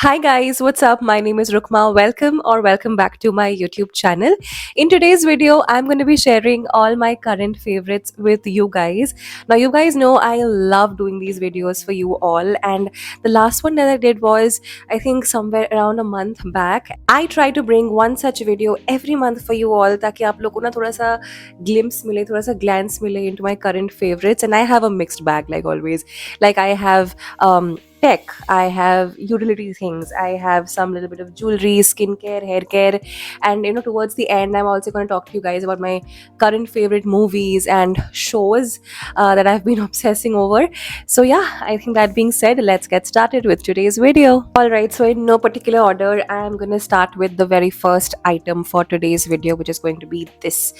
Hi guys, what's up? My name is Rukma. Welcome back to my YouTube channel. In today's video, I'm going to be sharing all my current favorites with you guys. Now, you guys know I love doing these videos for you all, and the last one that I did was, I think, somewhere around a month back. I try to bring one such video every month for you all ताकि आप लोगों को ना थोड़ा सा glimpse मिले, थोड़ा सा glance मिले into my current favorites, and I have a mixed bag like always. Like I have tech, I have utility things, I have some little bit of jewelry, skincare, hair care, and towards the end, I'm also going to talk to you guys about my current favorite movies and shows that I've been obsessing over. So, yeah, I think that being said, let's get started with today's video. Alright, so in no particular order, I'm going to start with the very first item for today's video, which is going to be this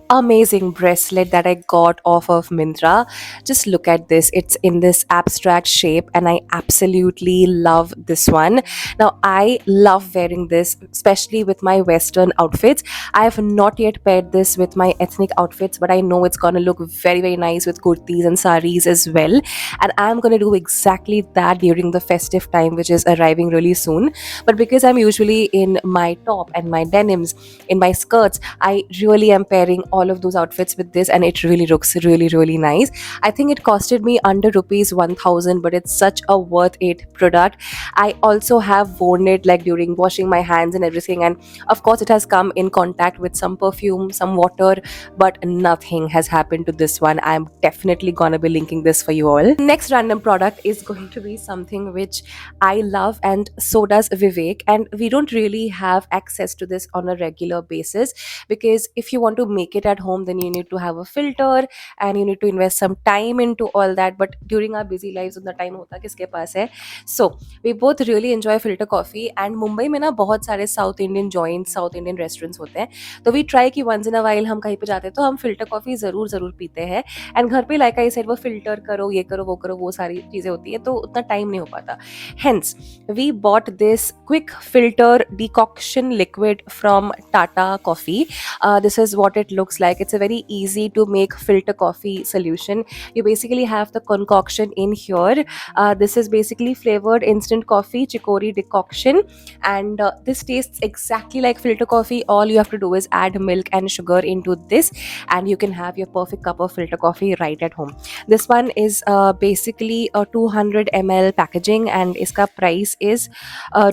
amazing bracelet that I got off of Myntra. Just look at this. It's in this abstract shape, and I absolutely love this one. Now, I love wearing this, especially with my Western outfits. I have not yet paired this with my ethnic outfits, but I know it's gonna look very, very nice with kurtis and saris as well. And I'm gonna do exactly that during the festive time, which is arriving really soon. But because I'm usually in my top and my denims, in my skirts, I really am pairing all of those outfits with this, and it really looks really, really nice. I think it costed me under rupees 1000, but it's such a worth it product. I also have worn it like during washing my hands and everything, and of course, it has come in contact with some perfume, some water, but nothing has happened to this one. I'm definitely gonna be linking this for you all. Next random product is going to be something which I love, and so does Vivek, and we don't really have access to this on a regular basis because if you want to make it at home, then you need to have a filter and you need to invest some time into all that. But during our busy lives, उतना time होता किसके पास है? So we both really enjoy filter coffee, and Mumbai में ना बहुत सारे south Indian joints, south Indian restaurants होते हैं, तो वी ट्राई कि वंस इन अ वाइल हम कहीं पे जाते हैं तो हम फिल्टर कॉफ़ी ज़रूर ज़रूर पीते हैं. एंड घर पे लाइक आई सेड वो फिल्टर करो, ये करो, वो सारी चीज़ें होती है, तो उतना टाइम नहीं हो पाता. Hence, we bought this quick filter decoction liquid from Tata Coffee. This is what it looks like. It's a very easy to make filter coffee solution. You basically have the concoction in here. This is basically flavored instant coffee chicory decoction, and this tastes exactly like filter coffee. All you have to do is add milk and sugar into this, and you can have your perfect cup of filter coffee right at home. This one is basically a 200 ml packaging, and iska price is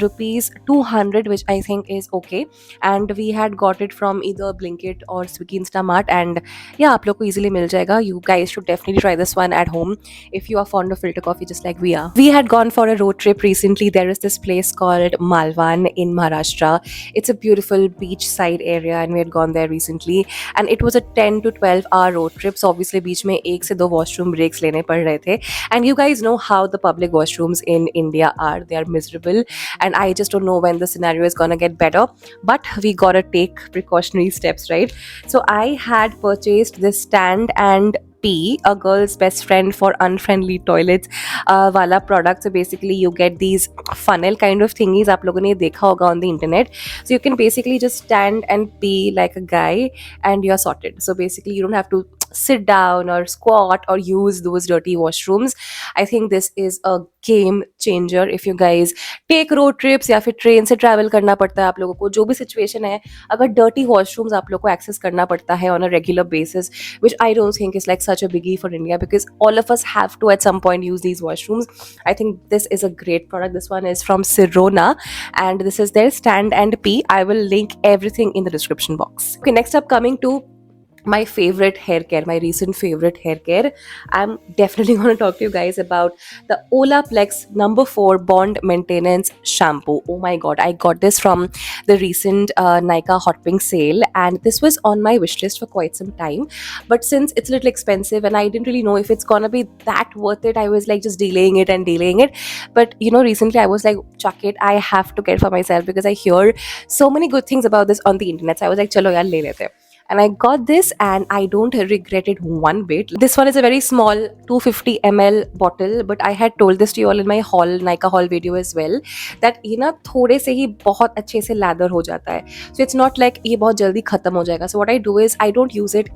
rupees 200, which I think is okay. And we had got it from either Blinkit or Swiggy Instamart, and yeah, आप लोग को easily मिल जाएगा. You guys should definitely try this one at home if you are fond of filter coffee just like we are. We had gone for a road trip recently. There is this place called Malvan in Maharashtra. It's a beautiful beachside area, and we had gone there recently, and it was a 10 to 12 hour road trip. So obviously बीच में एक से दो washroom breaks लेने पड़ रहे थे, and you guys know how the public washrooms in India are. They are miserable, and I just don't know when the scenario is gonna get better, but we gotta take precautionary steps, right? So I had purchased this stand and Pee, a girl's best friend for unfriendly toilets wala product. So basically you get these funnel kind of thingies, आप लोगों ने देखा होगा on the internet. So you can basically just stand and pee like a guy, and you're sorted. So basically you don't have to sit down or squat or use those dirty washrooms. I think this is a game changer if you guys take road trips या फिर train से travel करना पड़ता है आप लोगों को, जो भी सिचुएशन है, अगर डर्टी वॉशरूम्स आप लोग को एक्सेस करना पड़ता है on a regular basis, which I don't think is like such a biggie for India because all of us have to at some point use these washrooms. I think this is a great product. This one is from Sirona, and this is their stand and pee. I will link everything in the description box. Okay, next up, coming to my favorite hair care, my recent favorite hair care. I'm definitely going to talk to you guys about the Olaplex number 4 Bond Maintenance Shampoo. Oh my god, I got this from the recent Nykaa Hot Pink sale, and this was on my wish list for quite some time. But since it's a little expensive and I didn't really know if it's gonna be that worth it, I was like just delaying it. But recently I was like, chuck it, I have to get for myself because I hear so many good things about this on the internet. So I was like, chalo yaar, le lete. and I got this and I don't regret it one bit. This one is a very small 250 ml bottle, but I had told this to you all in my haul, Nika haul video as well, that ये ना थोड़े से ही बहुत अच्छे से lather हो जाता है. So it's not like ये बहुत जल्दी खत्म हो जाएगा. So what I do is I don't use it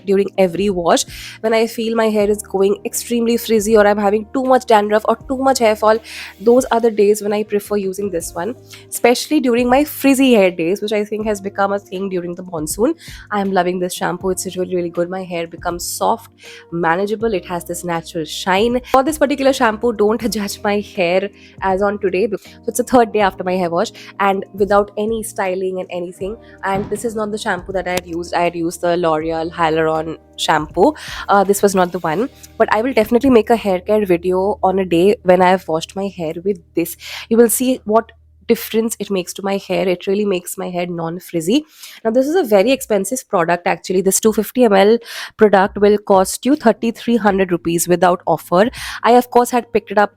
during every wash. When I feel my hair is going extremely frizzy or I'm having too much dandruff or too much hair fall, those are the days when I prefer using this one, especially during my frizzy hair days, which I think has become a thing during the monsoon. I am loving this shampoo. It's really, really good. My hair becomes soft, manageable. It has this natural shine. For this particular shampoo, don't judge my hair as on today. So it's the third day after my hair wash and without any styling and anything. And this is not the shampoo that I had used. I had used the L'Oreal Hyaluron shampoo. This was not the one, but I will definitely make a hair care video on a day when I have washed my hair with this. You will see what difference it makes to my hair. It really makes my hair non-frizzy. Now this is a very expensive product actually. This 250 ml product will cost you 3300 rupees without offer. I of course had picked it up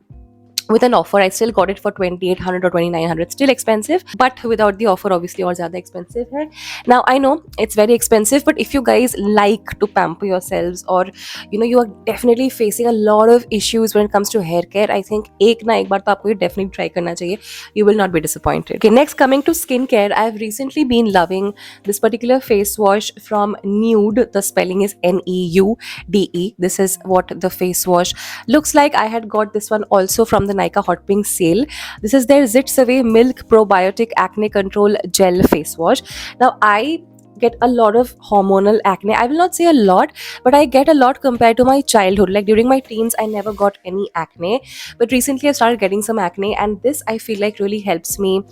with an offer. I still got it for 2800 or 2900. Still expensive, but without the offer obviously और ज़्यादा expensive है. Now I know it's very expensive, but if you guys like to pamper yourselves, or you are definitely facing a lot of issues when it comes to hair care, I think एक ना एक बार तो आपको ये definitely try करना चाहिए. You will not be disappointed. Okay, next coming to skincare, I've recently been loving this particular face wash from Nude. The spelling is Neude. This is what the face wash looks like. I had got this one also from the Nika Hot Pink sale. This is their Zits Away Milk Probiotic Acne Control Gel Face Wash. Now I get a lot of hormonal acne. I will not say a lot, but I get a lot compared to my childhood. Like during my teens, I never got any acne, but recently I started getting some acne, and this I feel like really helps me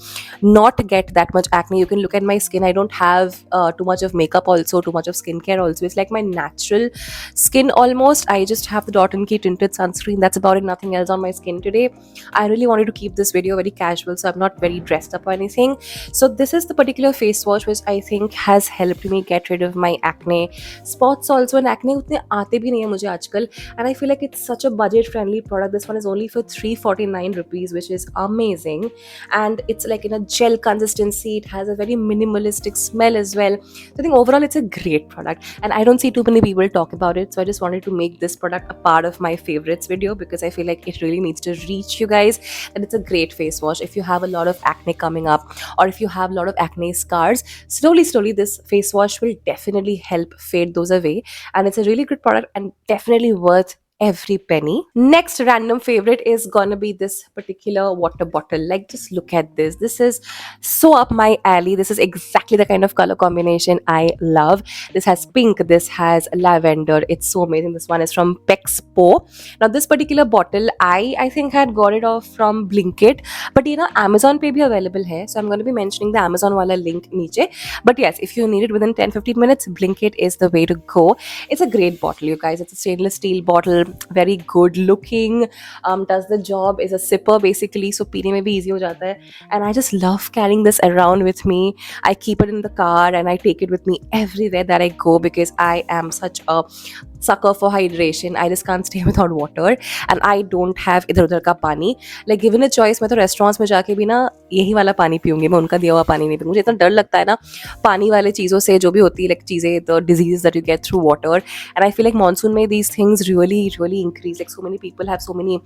not get that much acne. You can look at my skin. I don't have too much of makeup, also too much of skincare. Also, it's like my natural skin almost. I just have the Dot and Key tinted sunscreen. That's about it. Nothing else on my skin today. I really wanted to keep this video very casual, so I'm not very dressed up or anything. So this is the particular face wash which I think has helped me get rid of my acne spots also. And acne उतने आते भी नहीं है मुझे आजकल, and I feel like it's such a budget friendly product. This one is only for 349 rupees, which is amazing, and it's like in a gel consistency. It has a very minimalistic smell as well. So I think overall it's a great product, and I don't see too many people talk about it, so I just wanted to make this product a part of my favorites video because I feel like it really needs to reach you guys, and it's a great face wash if you have a lot of acne coming up, or if you have a lot of acne scars. Slowly this face wash will definitely help fade those away, and it's a really good product and definitely worth every penny. Next random favorite is gonna be this particular water bottle. Like, just look at this. This is so up my alley. This is exactly the kind of color combination I love. This has pink, this has lavender. It's so amazing. This one is from Pexpo. Now this particular bottle I think had got it off from Blinkit, but Amazon पे भी available है, so I'm going to be mentioning the Amazon वाला link नीचे. But yes, if you need it within 10-15 minutes, Blinkit is the way to go. It's a great bottle, you guys. It's a stainless steel bottle, very good looking, does the job, is a sipper basically, so पीने में भी easy हो जाता है. And I just love carrying this around with me. I keep it in the car and I take it with me everywhere that I go because I am such a sucker for hydration. I just can't stay without water, and I don't have इधर उधर का पानी. Like given a choice, मैं तो restaurants में जाके भी ना यही वाला पानी पीऊंगी, मैं उनका दिया हुआ पानी नहीं पीऊंगी. मुझे इतना डर लगता है ना पानी वाले चीज़ों से, जो भी होती है like चीज़ें, the diseases that you get through water. And I feel like monsoon में these things really increase. Like so many people have so many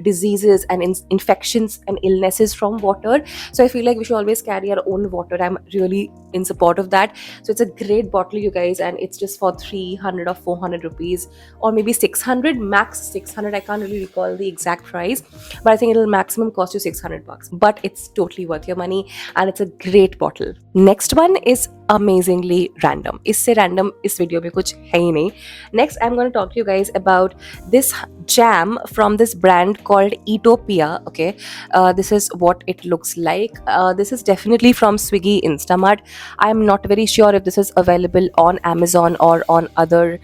diseases and infections and illnesses from water. So I feel like we should always carry our own water. I'm really in support of that. So it's a great bottle, you guys, and it's just for 300 or 400 rupees, or maybe 600, max 600. I can't really recall the exact price, but I think it'll maximum cost you 600 bucks. But it's totally worth your money, and it's a great bottle. Next one is amazingly random. इससे random इस video में कुछ है ही नहीं. Next, I'm going to talk to you guys about this jam from this brand called Etopia. Okay, this is what it looks like. This is definitely from Swiggy Instamart. I'm not very sure if this is available on Amazon or on other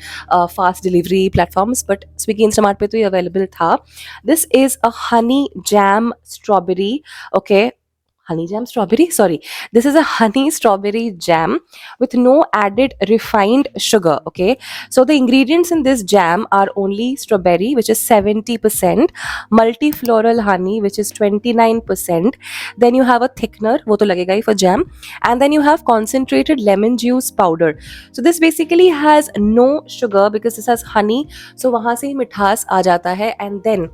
fast delivery platforms, but Swiggy Instamart पे तो ये available था. This is a honey jam strawberry. Okay, honey jam strawberry, sorry, this is a honey strawberry jam with no added refined sugar. Okay, so the ingredients in this jam are only strawberry, which is 70%, multifloral honey, which is 29%, then you have a thickener, wo to lagega hi for jam, and then you have concentrated lemon juice powder. So this basically has no sugar because this has honey, so वहाँ से ही मिठास आ जाता है. And then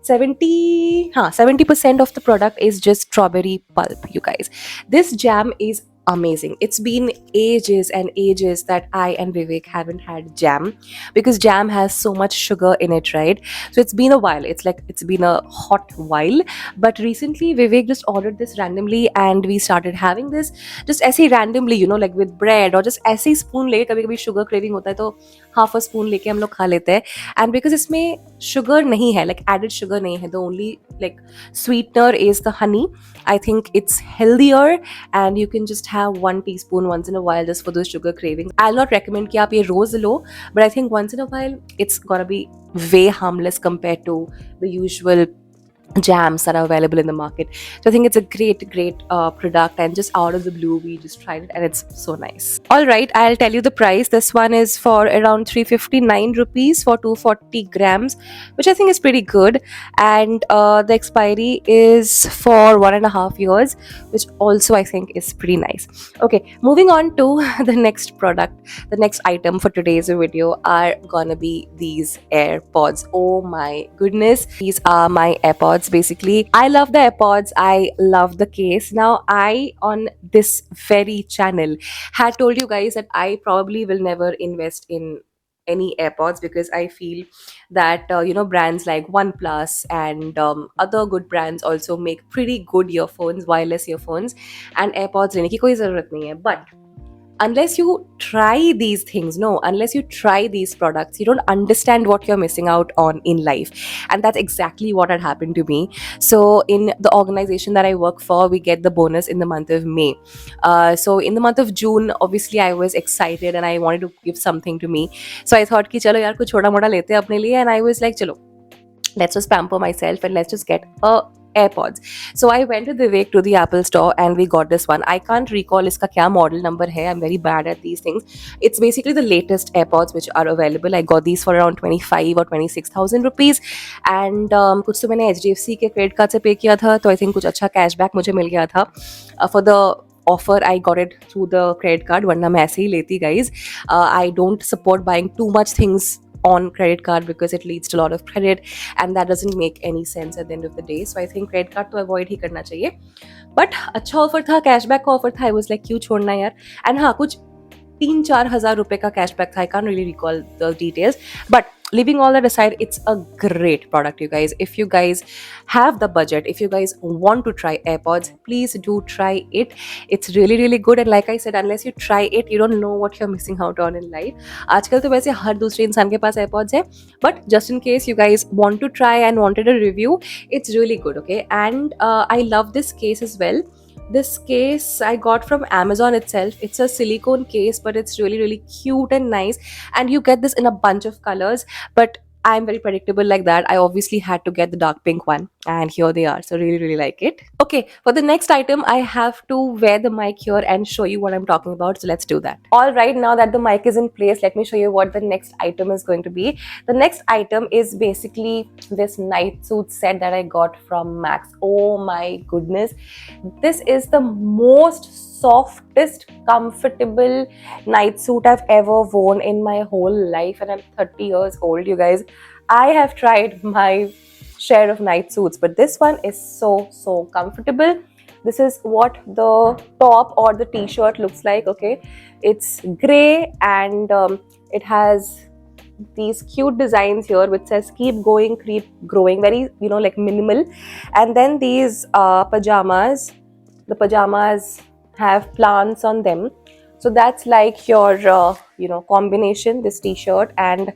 70% of the product is just strawberry pulp, you guys. This jam is amazing. It's been ages and ages that I and Vivek haven't had jam, because jam has so much sugar in it, right? So it's been a while. It's like it's been a hot while. But recently Vivek just ordered this randomly and we started having this just ऐसे randomly, like with bread, or just ऐसे ही spoon लेके, कभी कभी sugar craving होता है तो half a spoon लेके हम लोग खा लेते हैं. And because इसमें sugar नहीं है, like added sugar नहीं है, the only like sweetener is the honey. I think it's healthier and you can just have 1 teaspoon once in a while just for those sugar cravings. I'll not recommend कि आप ये रोज लो, but I think once in a while it's gonna be way harmless compared to the usual jams that are available in the market. So I think it's a great product, and just out of the blue we just tried it and it's so nice. All right, I'll tell you the price. This one is for around 359 rupees for 240 grams, which I think is pretty good. And the expiry is for 1.5 years, which also I think is pretty nice. Okay, moving on to the next product. The next item for today's video are gonna be these AirPods. Oh my goodness, these are my AirPods. Basically, I love the AirPods, I love the case. Now, I on this very channel had told you guys that I probably will never invest in any AirPods, because I feel that brands like OnePlus and other good brands also make pretty good earphones, wireless earphones, and AirPods लेने की कोई ज़रूरत नहीं है. But unless you try these things, no, unless you try these products, you don't understand what you're missing out on in life. And that's exactly what had happened to me. So in the organization that I work for, we get the bonus in the month of May. So in the month of June, obviously I was excited and I wanted to give something to me. So I thought कि चलो यार कुछ छोटा मोटा लेते हैं अपने लिए, and I was like चलो, let's just pamper myself and let's just get a AirPods. So I went with Vivek to the Apple store and we got this one. I can't recall iska kya model number hai. I'm very bad at these things. It's basically the latest AirPods which are available. I got these for around 25 or 26,000 rupees. And कुछ तो मैंने HDFC के credit card से pay किया था, तो I think कुछ अच्छा cashback मुझे मिल गया था. For the offer I got it through the credit card, वरना मैं ऐसे ही लेती guys. I don't support buying too much things on credit card because it leads to a lot of credit and that doesn't make any sense at the end of the day. So I think credit card to avoid ही करना चाहिए. But अच्छा offer था, cashback का offer था. I was like क्यों छोड़ना यार. And हाँ, कुछ 3-4 हज़ार रुपए का कैशबैक था. I can't really recall the details, but leaving all that aside, it's a great product, you guys. If you guys have the budget, if you guys want to try AirPods, please do try it. It's really good. And like I said, unless you try it, you don't know what you're missing out on in life. आजकल तो वैसे हर दूसरे इंसान के पास AirPods है, but just in case you guys want to try and wanted a review, it's really good. Okay, and I love this case as well. This case I got from Amazon itself. It's a silicone case, but it's really cute and nice, and you get this in a bunch of colors, but I'm very predictable like that. I obviously had to get the dark pink one, and here they are. So really like it. Okay, for the next item, I have to wear the mic here and show you what I'm talking about. So let's do that. All right, now that the mic is in place, let me show you what the next item is going to be. The next item is basically this night suit set that I got from Max. Oh my goodness, this is the most softest, comfortable night suit I've ever worn in my whole life, and I'm 30 years old, you guys. I have tried my share of night suits, but this one is so comfortable. This is what the top or the t-shirt looks like. Okay, it's gray and it has these cute designs here which says keep going, keep growing, very like minimal. And then these pajamas, the pajamas have plants on them, so that's like your combination, this t-shirt and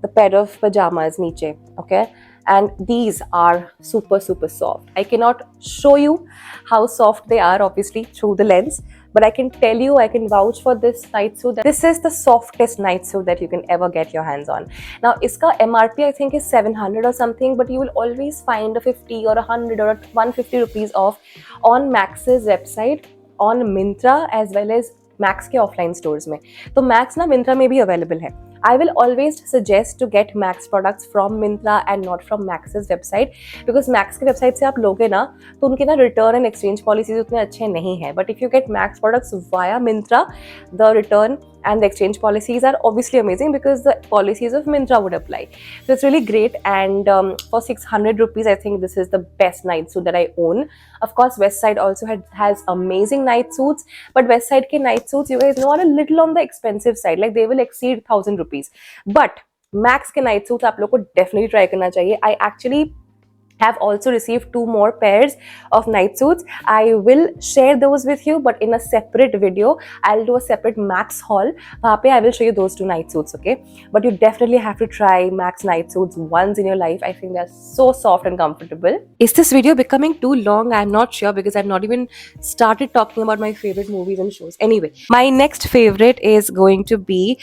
the pair of pajamas niche. Okay, and these are super soft. I cannot show you how soft they are obviously through the lens, but I can tell you, I can vouch for this night suit. This is the softest night suit that you can ever get your hands on. Now, iska MRP I think is 700 or something, but you will always find a 50 or 100 or 150 rupees off on Max's website, on Myntra, as well as max के offline stores में. तो max ना मिंत्रा में भी available है. I will always suggest to get Max products from Myntra and not from Max's website, because Max की website से आप लोगे ना तो उनके ना रिटर्न एंड एक्सचेंज पॉलिसीज उतने अच्छे नहीं है. But if you get Max products via Myntra, the return and the exchange policies are obviously amazing because the policies of Myntra would apply. So it's really great, and for 600 rupees I think this is the best night suit that I own. Of course Westside also has amazing night suits, but Westside ke night suits, you guys know, are a little on the expensive side, like they will exceed 1000 rupees. But Max के night suits आप लोग को definitely try करना चाहिए. I actually have also received 2 more pairs of night suits. I will share those with you, but in a separate video. I'll do a separate Max haul. वहाँ पे I will show you those 2 night suits, okay? But you definitely have to try Max night suits once in your life. I think they're so soft and comfortable. Is this video becoming too long? I'm not sure because I've not even started talking about my favorite movies and shows. Anyway, my next favorite is going to be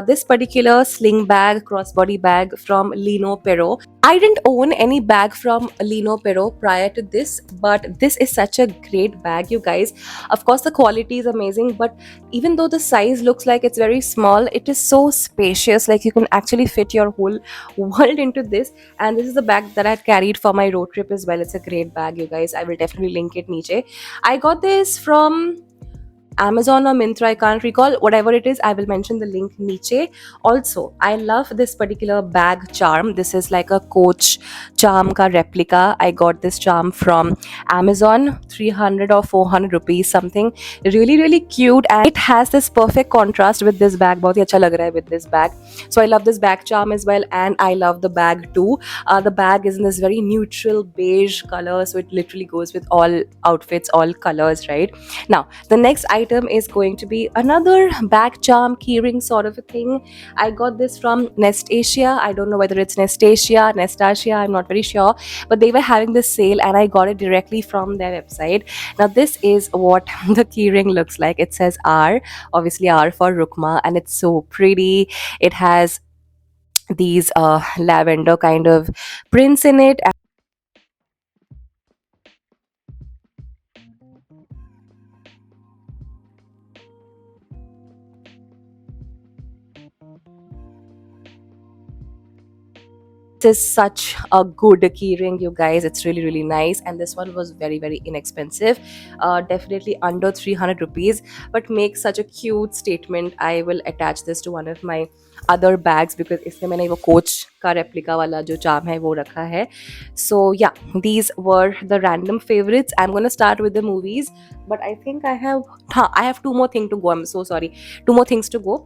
this particular sling bag, crossbody bag from Lino Pero. I didn't own any bag from Lino Pero prior to this, but this is such a great bag, you guys. Of course, the quality is amazing, but even though the size looks like it's very small, it is so spacious. Like you can actually fit your whole world into this. And this is the bag that I had carried for my road trip as well. It's a great bag, you guys. I will definitely link it niche. I got this from Amazon or Myntra, I can't recall. Whatever it is, I will mention the link niche. Also, I love this particular bag charm. This is like a Coach charm ka replica. I got this charm from Amazon, 300 or 400 rupees something. Really cute, and it has this perfect contrast with this bag. बहुत ही अच्छा लग रहा है with this bag. So I love this bag charm as well, and I love the bag too. The bag is in this very neutral beige color, so it literally goes with all outfits, all colors, right? Now, the next item is going to be another bag charm keyring sort of a thing. I got this from Nest Asia. I don't know whether it's Nestasia, Nestasia, I'm not very sure, but they were having this sale and I got it directly from their website. Now, this is what the keyring looks like. It says R, obviously R for Rukma, and it's so pretty. It has these lavender kind of prints in it. This is such a good keyring, you guys. It's really nice, and this one was very inexpensive, definitely under 300 rupees, but makes such a cute statement. I will attach this to one of my other bags because इसमें मैंने वो coach का replica वाला जो charm है वो रखा है. So yeah, these were the random favorites. I'm gonna start with the movies, but I think I have 2 more things to go. I'm so sorry, 2 more things to go.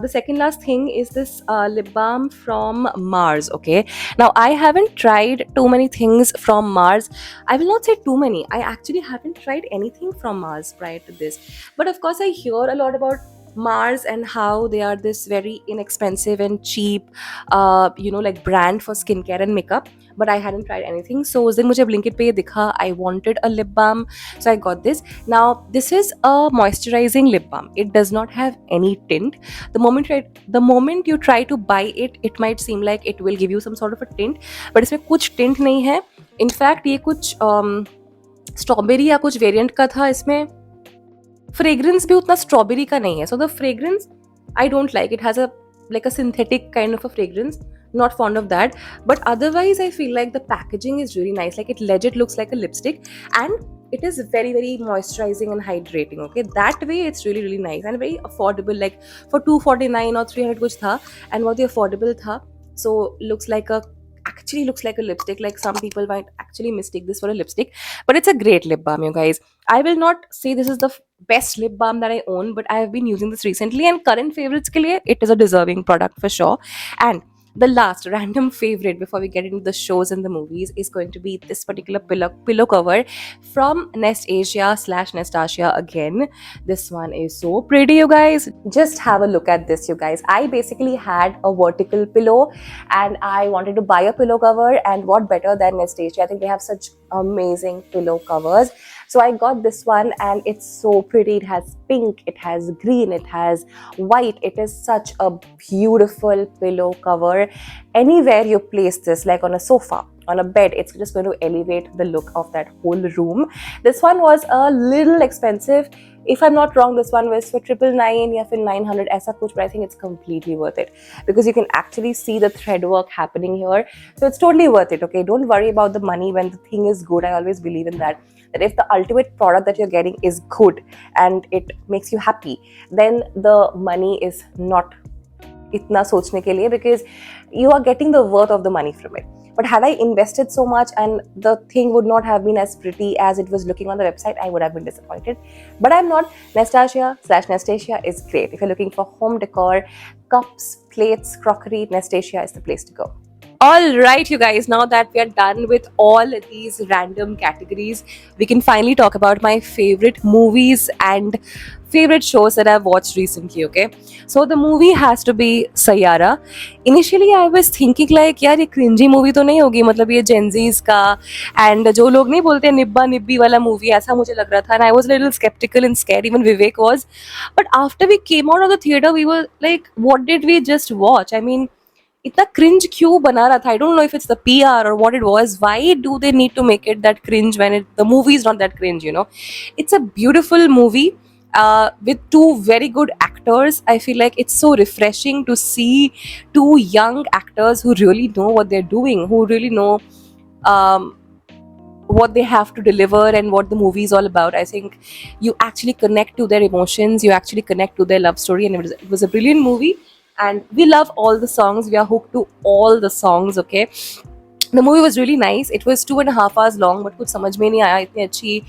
The second last thing is this lip balm from Mars. Okay, now I haven't tried too many things from Mars. I will not say too many. I actually haven't tried anything from Mars prior to this, but of course I hear a lot about Mars and how they are this very inexpensive and cheap, like brand for skincare and makeup. But I hadn't tried anything. So उस दिन मुझे Blinkit पे ये दिखा. I wanted a lip balm, so I got this. Now this is a moisturizing lip balm. It does not have any tint. The moment you try to buy it, it might seem like it will give you some sort of a tint, but इसमें कुछ tint नहीं है. In fact ये कुछ strawberry या कुछ variant का था. इसमें फ्रेग्रेंस भी उतना स्ट्रॉबेरी का नहीं है. So the fragrance I don't like. It has a synthetic kind of a fragrance. Not fond of that, but otherwise I feel like the packaging is really nice. Like it legit looks like a lipstick, and it is very moisturizing and hydrating. Okay, that way it's really nice and very affordable. Like for 249 or 300 kuch tha, and बहुत ही affordable tha. So actually looks like a lipstick. Like some people might actually mistake this for a lipstick, but it's a great lip balm, you guys. I will not say this is the best lip balm that I own, but I have been using this recently, and current favorites ke liye it is a deserving product for sure. And The last random favorite before we get into the shows and the movies is going to be this particular pillow cover from Nest Asia slash Nestasia again. This one is so pretty, you guys. Just have a look at this, you guys. I basically had a vertical pillow and I wanted to buy a pillow cover, and what better than Nest Asia? I think they have such amazing pillow covers. So I got this one and it's so pretty. It has pink, it has green, it has white. It is such a beautiful pillow cover. Anywhere you place this, like on a sofa, on a bed, it's just going to elevate the look of that whole room. This one was a little expensive. If I'm not wrong, this one was for 999 या फिर 900 ऐसा कुछ, but I think it's completely worth it because you can actually see the thread work happening here. So it's totally worth it, okay? Don't worry about the money when the thing is good. I always believe in that if the ultimate product that you're getting is good and it makes you happy, then the money is not itna sochne ke liye, because you are getting the worth of the money from it. But had I invested so much and the thing would not have been as pretty as it was looking on the website, I would have been disappointed. But I'm not. Nestasia slash Nestasia is great. If you're looking for home decor, cups, plates, crockery, Nestasia is the place to go. All right, you guys, now that we are done with all these random categories, we can finally talk about my favorite movies and favorite shows that I've watched recently, okay? So the movie has to be Sayyara. Initially, I was thinking like, यार ये cringy movie तो नहीं होगी, मतलब ये Gen Z's का, and जो लोग नहीं बोलते निब्बा निब्बी वाला movie, ऐसा मुझे लग रहा था, and I was a little skeptical and scared, even Vivek was. But after we came out of the theater, we were like, what did we just watch? I mean, इतना क्रिंज क्यों बना रहा था? I don't know if it's the PR or what it was. Why do they need to make it that cringe when the movie is not that cringe, you know? It's a beautiful movie with two very good actors. I feel like it's so refreshing to see two young actors who really know what they're doing, who really know um, what they have to deliver and what the movie is all about. I think you actually connect to their emotions, you actually connect to their love story, and it was a brilliant movie. And we love all the songs. We are hooked to all the songs, okay? The movie was really nice. It was 2.5 hours long, but कुछ समझ में नहीं आया. इतनी अच्छी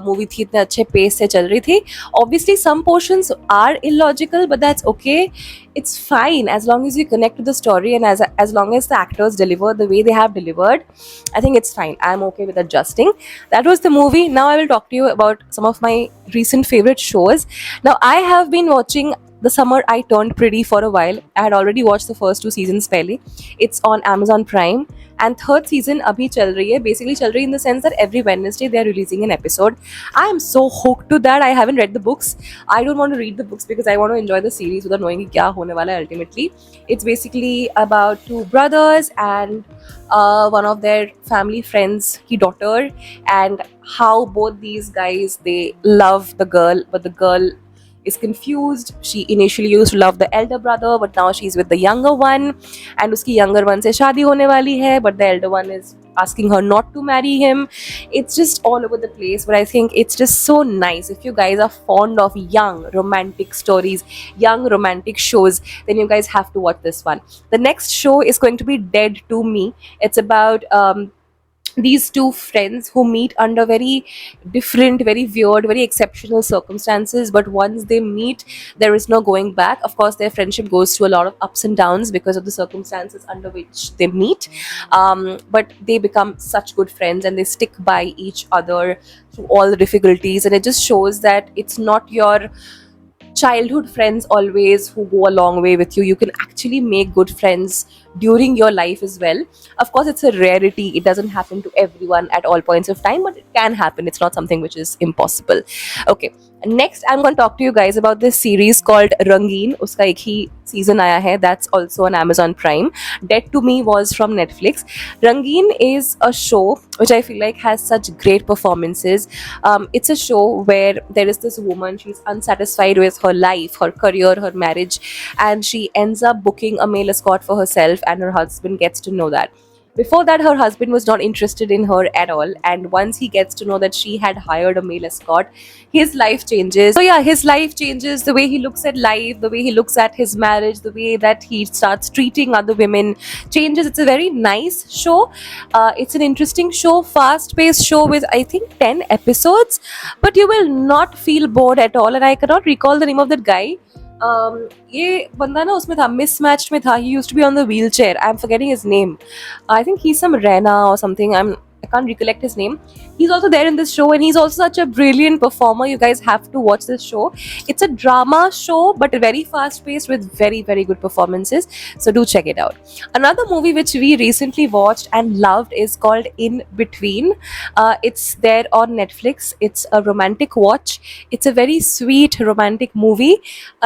movie थी, इतने अच्छे pace से चल रही थी. Obviously, some portions are illogical, but that's okay. It's fine as long as you connect to the story and as long as the actors deliver the way they have delivered. I think it's fine. I'm okay with adjusting. That was the movie. Now I will talk to you about some of my recent favorite shows. Now I have been watching The Summer I Turned Pretty for a while. I had already watched the first 2 seasons pehle. It's on Amazon Prime. And third season abhi chal rahi hai. Basically chal rahi in the sense that every Wednesday they are releasing an episode. I am so hooked to that. I haven't read the books. I don't want to read the books because I want to enjoy the series without knowing kya hone wala hai ultimately. It's basically about two brothers and one of their family friends, his daughter, and how both these guys, they love the girl, but the girl is confused. She initially used to love the elder brother, but now she's with the younger one, and uski younger one se shaadi hone wali hai, but the elder one is asking her not to marry him. It's just all over the place, but I think it's just so nice. If you guys are fond of young romantic stories, young romantic shows, then you guys have to watch this one. The next show is going to be Dead to Me. It's about these two friends who meet under very different, very weird, very exceptional circumstances, but once they meet, there is no going back. Of course, their friendship goes through a lot of ups and downs because of the circumstances under which they meet, but they become such good friends and they stick by each other through all the difficulties. And it just shows that it's not your childhood friends always who go a long way with you. You can actually make good friends during your life as well. Of course, it's a rarity. It doesn't happen to everyone at all points of time, but it can happen. It's not something which is impossible. Okay, next I'm going to talk to you guys about this series called Rangeen. Uska ek hi season aaya hai. That's also on Amazon Prime. Dead to Me was from Netflix. Rangeen is a show which I feel like has such great performances. It's a show where there is this woman. She's unsatisfied with her life, her career, her marriage, and she ends up booking a male escort for herself, and her husband gets to know that. Before that, her husband was not interested in her at all, and once he gets to know that she had hired a male escort, his life changes. So yeah, his life changes. The way he looks at life, the way he looks at his marriage, the way that he starts treating other women changes. It's a very nice show. It's an interesting show, fast-paced show with I think 10 episodes, but you will not feel bored at all. And I cannot recall the name of that guy. ये बंदा ना उसमें था, mismatched में था. He used to be on the wheelchair. I am forgetting his name. I think he's some Rena or something. I can't recollect his name. He's also there in this show, and he's also such a brilliant performer. You guys have to watch this show. It's a drama show, but very fast paced with very good performances. So do check it out. Another movie which we recently watched and loved is called In Between. It's there on Netflix. It's a romantic watch. It's a very sweet romantic movie.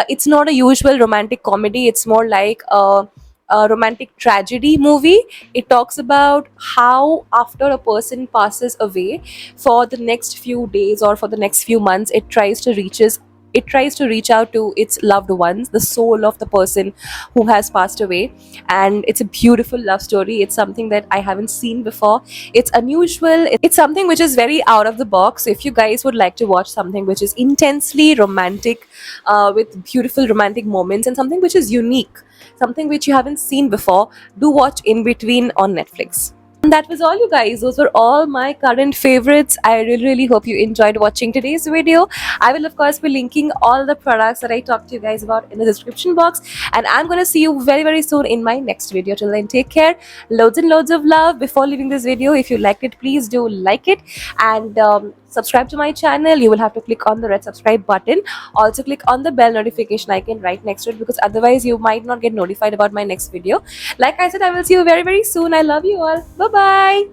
It's not a usual romantic comedy. It's more like a romantic tragedy movie. It talks about how after a person passes away, for the next few days or for the next few months, it tries to reach out to its loved ones, the soul of the person who has passed away. And it's a beautiful love story. It's something that I haven't seen before. It's unusual. It's something which is very out of the box. If you guys would like to watch something which is intensely romantic, with beautiful romantic moments, and something which is unique, something which you haven't seen before, do watch In Between on Netflix. And that was all, you guys. Those were all my current favorites. I really hope you enjoyed watching today's video. I will, of course, be linking all the products that I talked to you guys about in the description box. And I'm going to see you very soon in my next video. Till then, take care. Loads and loads of love. Before leaving this video, if you liked it, please do like it. And subscribe to my channel. You will have to click on the red subscribe button. Also, click on the bell notification icon right next to it, because otherwise you might not get notified about my next video. Like I said, I will see you very soon. I love you all. Bye bye.